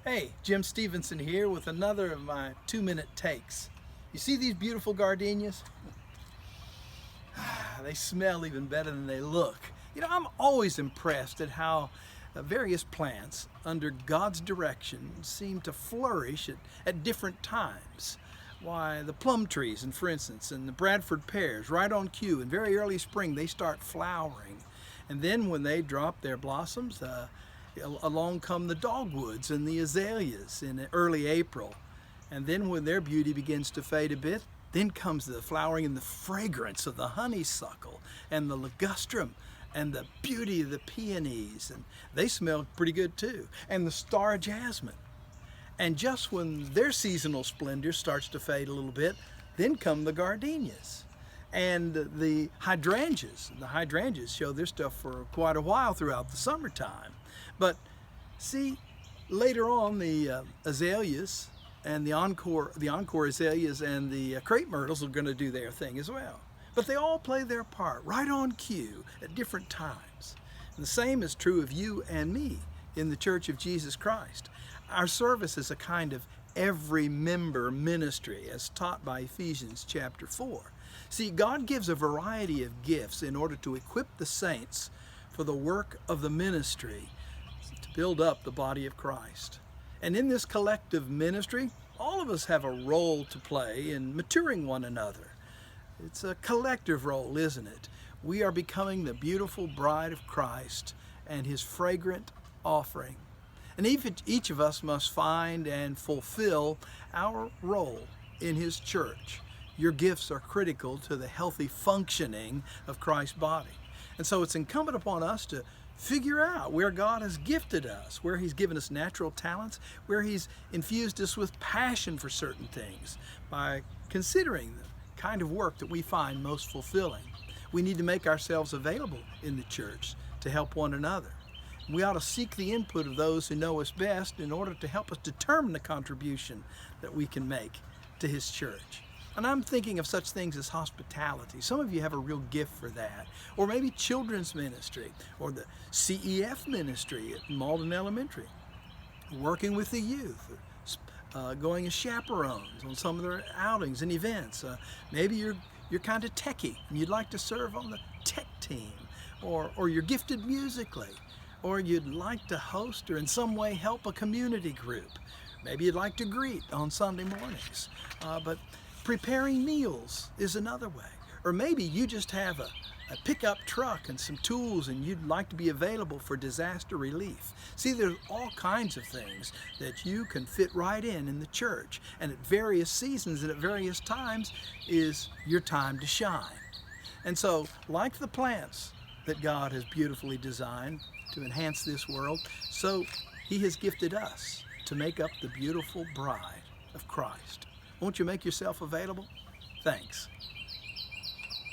Hey, Jim Stevenson here with another of my 2-minute takes. You see these beautiful gardenias? They smell even better than they look. You know, I'm always impressed at how various plants under God's direction seem to flourish at different times. Why, the plum trees, and for instance, and the Bradford pears, right on cue, in very early spring, they start flowering. And then when they drop their blossoms, along come the dogwoods and the azaleas in early April. And then when their beauty begins to fade a bit, then comes the flowering and the fragrance of the honeysuckle and the ligustrum and the beauty of the peonies. And they smell pretty good too. And the star jasmine. And just when their seasonal splendor starts to fade a little bit, then come the gardenias. And the hydrangeas. The hydrangeas show their stuff for quite a while throughout the summertime. But see, later on the azaleas and the encore azaleas and the crepe myrtles are going to do their thing as well. But they all play their part right on cue at different times. And the same is true of you and me in the Church of Jesus Christ. Our service is a kind of every member ministry as taught by Ephesians chapter 4. See, God gives a variety of gifts in order to equip the saints for the work of the ministry to build up the body of Christ. And in this collective ministry, all of us have a role to play in maturing one another. It's a collective role, isn't it? We are becoming the beautiful bride of Christ and His fragrant offering. And each of us must find and fulfill our role in His church. Your gifts are critical to the healthy functioning of Christ's body. And so it's incumbent upon us to figure out where God has gifted us, where He's given us natural talents, where He's infused us with passion for certain things by considering the kind of work that we find most fulfilling. We need to make ourselves available in the church to help one another. We ought to seek the input of those who know us best in order to help us determine the contribution that we can make to His church. And I'm thinking of such things as hospitality. Some of you have a real gift for that. Or maybe children's ministry, or the CEF ministry at Malden Elementary. Working with the youth, going as chaperones on some of their outings and events. Maybe you're kind of techie and you'd like to serve on the tech team, or you're gifted musically, or you'd like to host or in some way help a community group. Maybe you'd like to greet on Sunday mornings. But preparing meals is another way. Or maybe you just have a pickup truck and some tools and you'd like to be available for disaster relief. See, there's all kinds of things that you can fit right in the church. And at various seasons and at various times is your time to shine. And so, like the plants that God has beautifully designed to enhance this world, so He has gifted us to make up the beautiful bride of Christ. Won't you make yourself available? Thanks.